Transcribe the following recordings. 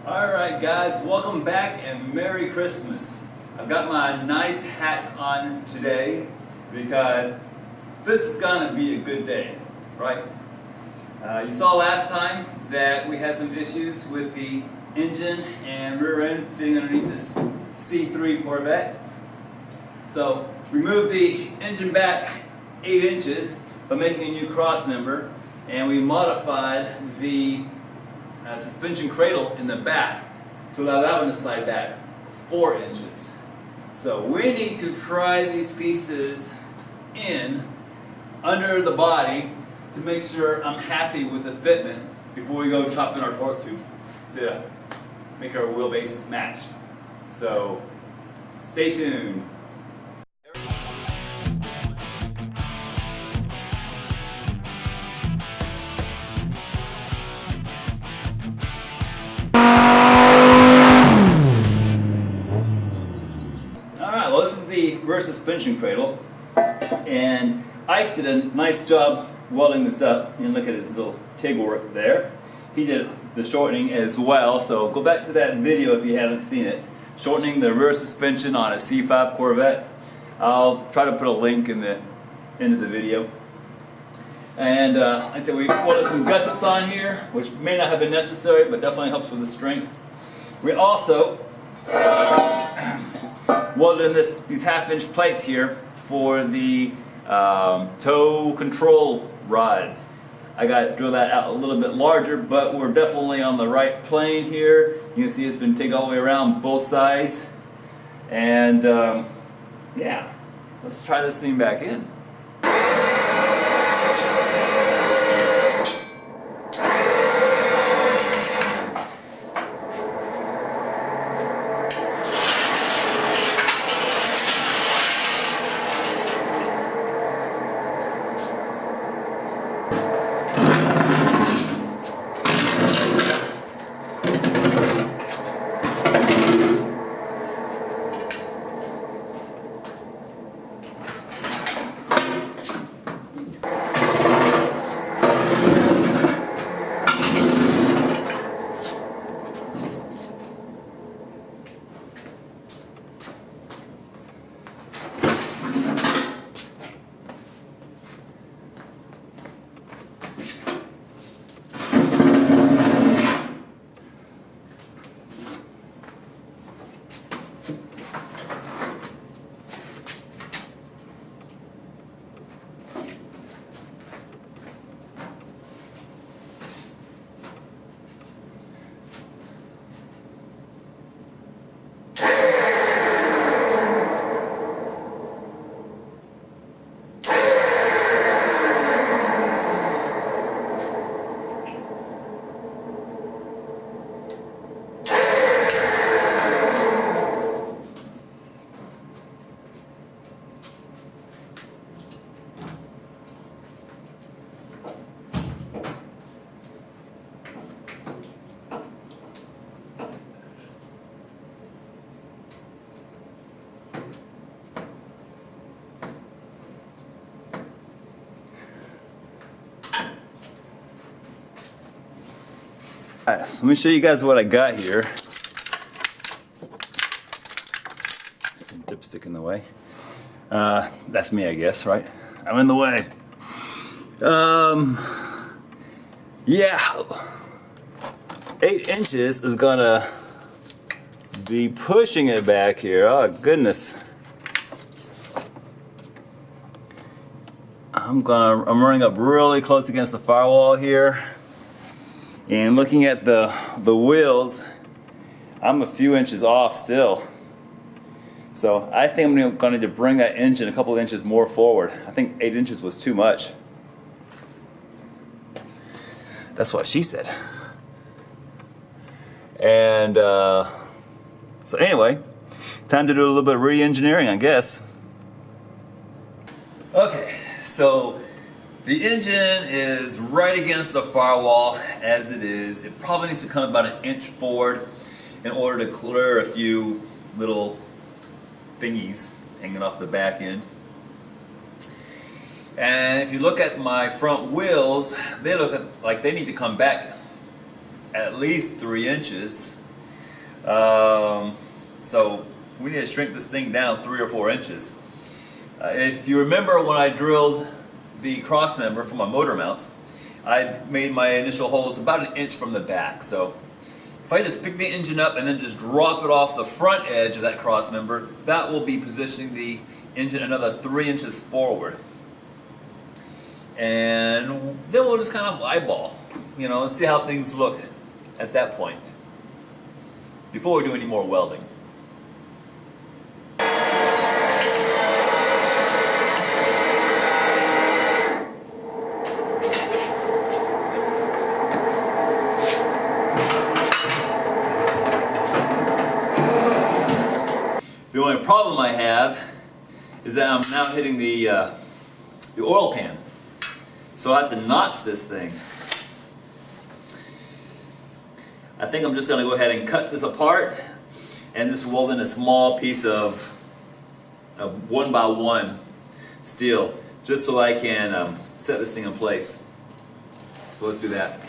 Alright guys, welcome back and Merry Christmas. I've got my nice hat on today because this is gonna be a good day, right? You saw last time that we had some issues with the engine and rear end fitting underneath this C03 Corvette. So we moved the engine back 8 inches by making a new cross member, and we modified the suspension cradle in the back to allow that one to slide back 4 inches. So we need to try these pieces in under the body to make sure I'm happy with the fitment before we go chop in our torque tube to make our wheelbase match. So stay tuned. Alright, well, this is the rear suspension cradle, and Ike did a nice job welding this up. And look at his little TIG work there. He did the shortening as well, so go back to that video if you haven't seen it. Shortening the rear suspension on a C5 Corvette. I'll try to put a link in the end of the video. And like I said, we welded some gussets on here, which may not have been necessary, but definitely helps with the strength. We also welded in these half-inch plates here for the tow control rods. I got to drill that out a little bit larger, but we're definitely on the right plane here. You can see it's been taken all the way around both sides. And yeah, let's try this thing back in. Alright, so let me show you guys what I got here. Dipstick in the way. That's me, I guess, right? I'm in the way. Yeah, 8 inches is gonna be pushing it back here. Oh goodness. I'm running up really close against the firewall here. And looking at the wheels, I'm a few inches off still. So I think I'm going to bring that engine a couple of inches more forward. I think 8 inches was too much. That's what she said. And so anyway, time to do a little bit of re-engineering, I guess. Okay, so the engine is right against the firewall as it is. It probably needs to come about 1 inch forward in order to clear a few little thingies hanging off the back end. And if you look at my front wheels, they look like they need to come back at least 3 inches. So we need to shrink this thing down 3 or 4 inches. If you remember when I drilled the cross member for my motor mounts, I made my initial holes about 1 inch from the back. So if I just pick the engine up and then just drop it off the front edge of that cross member, that will be positioning the engine another 3 inches forward. And then we'll just kind of eyeball, you know, and see how things look at that point before we do any more welding. The only problem I have is that I'm now hitting the oil pan. So I have to notch this thing. I think I'm just going to go ahead and cut this apart and just weld in a small piece of 1x1 steel just so I can set this thing in place. So let's do that.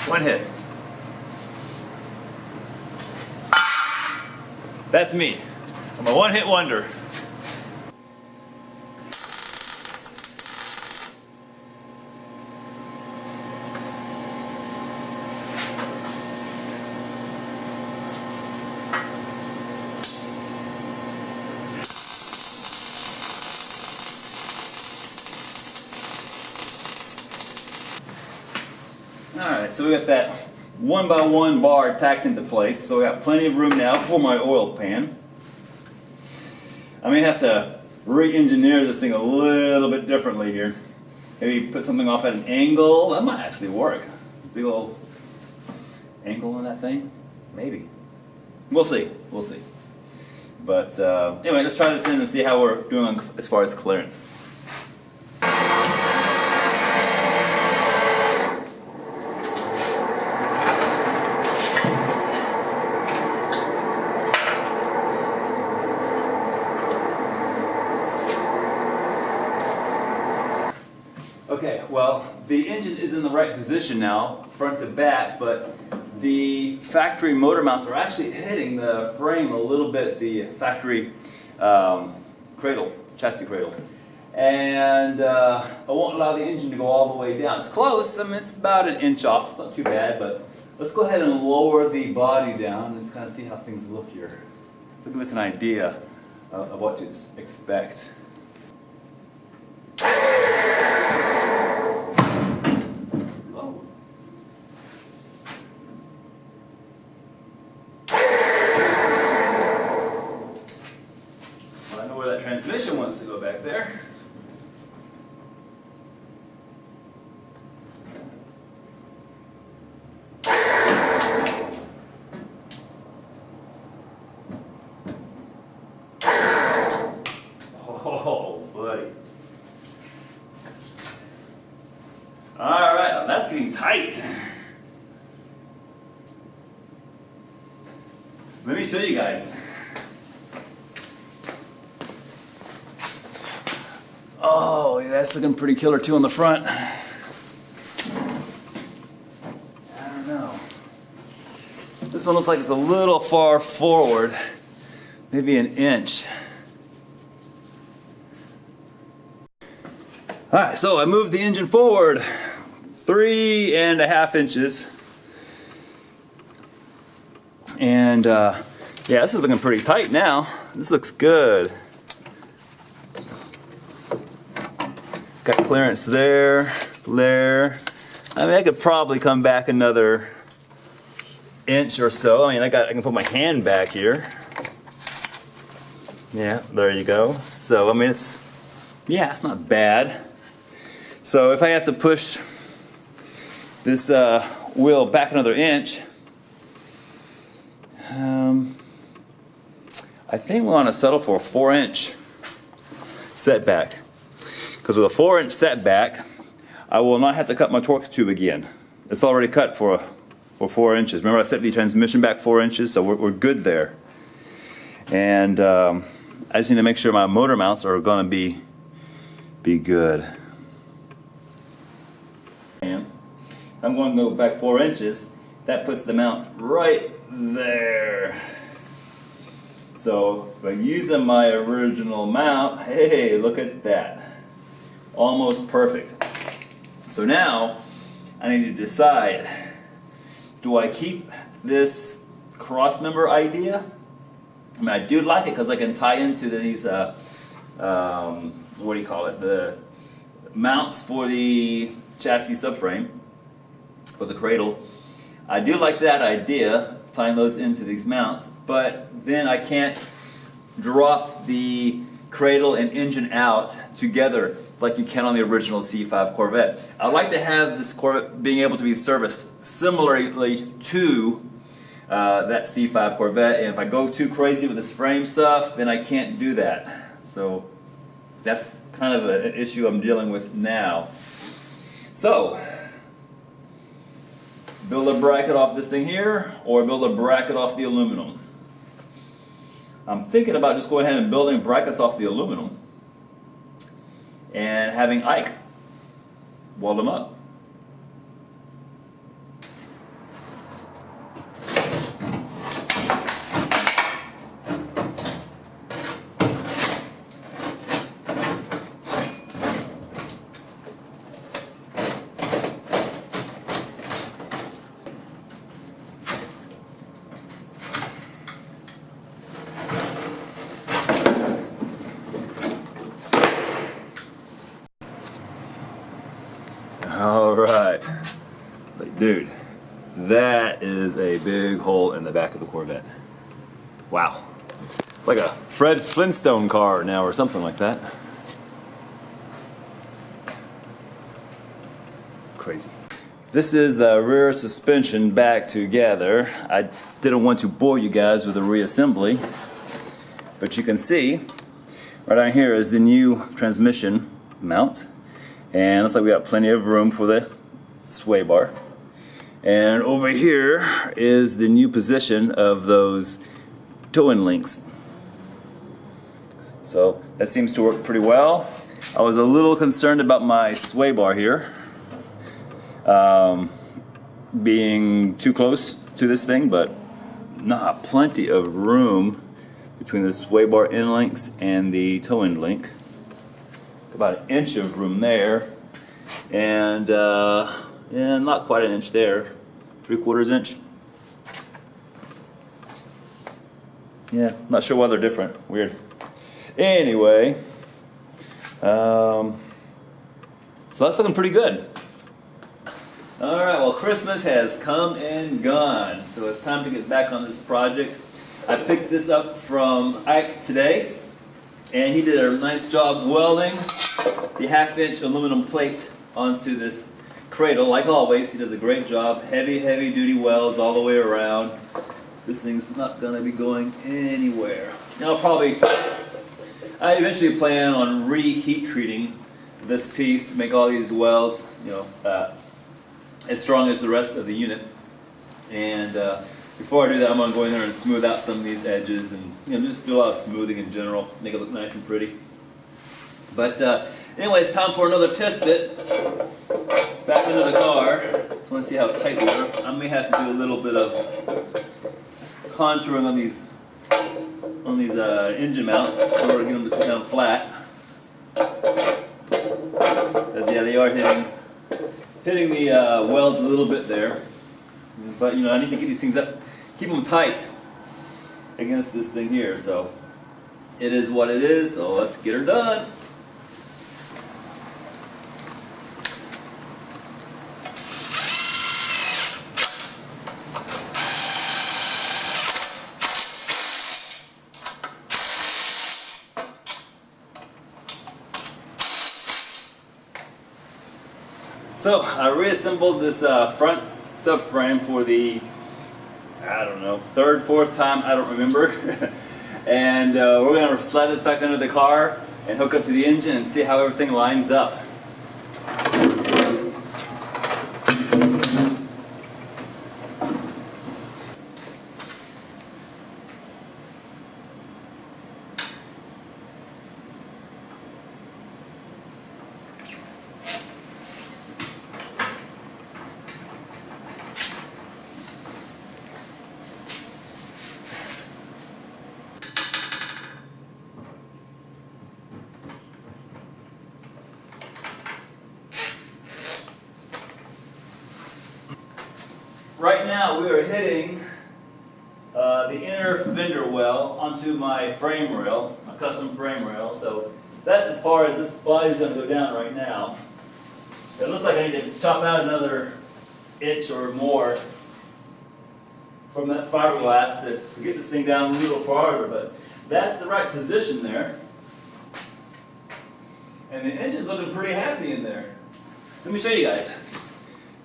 One hit. That's me. I'm a one-hit wonder. Alright, so we got that 1x1 bar tacked into place, so we got plenty of room now for my oil pan. I may have to re-engineer this thing a little bit differently here. Maybe put something off at an angle. That might actually work. Big old angle on that thing? Maybe. We'll see. We'll see. But anyway, let's try this in and see how we're doing as far as clearance. Okay, well, the engine is in the right position now, front to back, but the factory motor mounts are actually hitting the frame a little bit, the factory cradle, chassis cradle. And I won't allow the engine to go all the way down. It's close, I mean, it's about 1 inch off, it's not too bad, but let's go ahead and lower the body down and just kind of see how things look here. To give us an idea of what to expect. Transmission wants to go back there. Oh, buddy. Alright, that's getting tight. Let me show you guys. Oh, yeah, that's looking pretty killer too on the front. I don't know. This one looks like it's a little far forward, maybe 1 inch. Alright, so I moved the engine forward 3.5 inches. And yeah, this is looking pretty tight now. This looks good. Got clearance there. I mean, I could probably come back another inch or so. I mean, I can put my hand back here. Yeah, there you go. So, I mean, it's not bad. So if I have to push this wheel back another inch, I think we want to settle for a 4-inch setback. Because with a 4-inch setback, I will not have to cut my torque tube again. It's already cut for 4 inches. Remember I set the transmission back 4 inches, so we're good there. And I just need to make sure my motor mounts are going to be good. And I'm going to go back 4 inches. That puts the mount right there. So by using my original mount, hey, look at that. Almost perfect. So now I need to decide, do I keep this cross member idea? I mean, I do like it because I can tie into these, what do you call it, the mounts for the chassis subframe, for the cradle. I do like that idea, tying those into these mounts, but then I can't drop the cradle and engine out together like you can on the original C5 Corvette. I'd like to have this Corvette being able to be serviced similarly to that C5 Corvette, and if I go too crazy with this frame stuff, then I can't do that. So that's kind of an issue I'm dealing with now. So, build a bracket off this thing here, or build a bracket off the aluminum. I'm thinking about just going ahead and building brackets off the aluminum and having Ike weld them up. Alright, like, dude, that is a big hole in the back of the Corvette. Wow. It's like a Fred Flintstone car now or something like that. Crazy. This is the rear suspension back together. I didn't want to bore you guys with a reassembly, but you can see right down here is the new transmission mount. And looks like we got plenty of room for the sway bar. And over here is the new position of those towing links. So that seems to work pretty well. I was a little concerned about my sway bar here being too close to this thing, but plenty of room between the sway bar end links and the towing link. About an inch of room there, and yeah, not quite an inch there, 3/4 inch. Yeah, not sure why they're different. Weird. Anyway, so that's looking pretty good. All right, well, Christmas has come and gone, so it's time to get back on this project. I picked this up from Ike today, and he did a nice job welding the 1/2-inch aluminum plate onto this cradle. Like always, he does a great job. Heavy duty welds all the way around. This thing's not going to be going anywhere. Now I eventually plan on reheat treating this piece to make all these welds, as strong as the rest of the unit. And before I do that, I'm going to go in there and smooth out some of these edges and just do a lot of smoothing in general, make it look nice and pretty. But anyway, it's time for another test bit. Back into the car. Just want to see how tight we are. I may have to do a little bit of contouring on these engine mounts in order to get them to sit down flat. Because yeah, they are hitting the welds a little bit there. But I need to get these things up, keep them tight against this thing here. So it is what it is. So let's get her done. So I reassembled this front subframe for the, I don't know, third, fourth time, I don't remember. And we're going to slide this back under the car and hook up to the engine and see how everything lines up. Right now we are hitting the inner fender well onto my frame rail, my custom frame rail. So that's as far as this body's going to go down right now. It looks like I need to chop out another inch or more from that fiberglass to get this thing down a little farther, but that's the right position there. And the engine's looking pretty happy in there. Let me show you guys.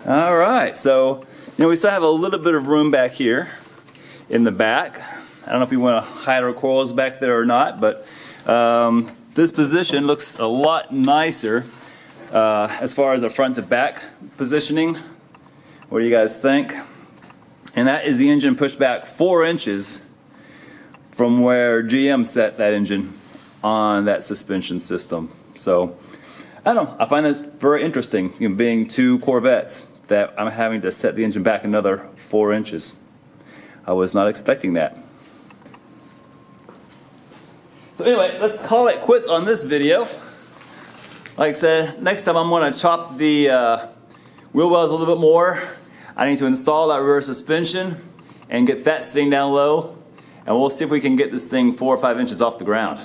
All right, so we still have a little bit of room back here in the back. I don't know if we want to hide our coils back there or not, but this position looks a lot nicer as far as the front to back positioning. What do you guys think? And that is the engine pushed back 4 inches from where GM set that engine on that suspension system. So I don't know, I find that very interesting, being 2 Corvettes, that I'm having to set the engine back another 4 inches. I was not expecting that. So anyway, let's call it quits on this video. Like I said, next time I'm going to chop the wheel wells a little bit more. I need to install that rear suspension and get that sitting down low, and we'll see if we can get this thing 4 or 5 inches off the ground.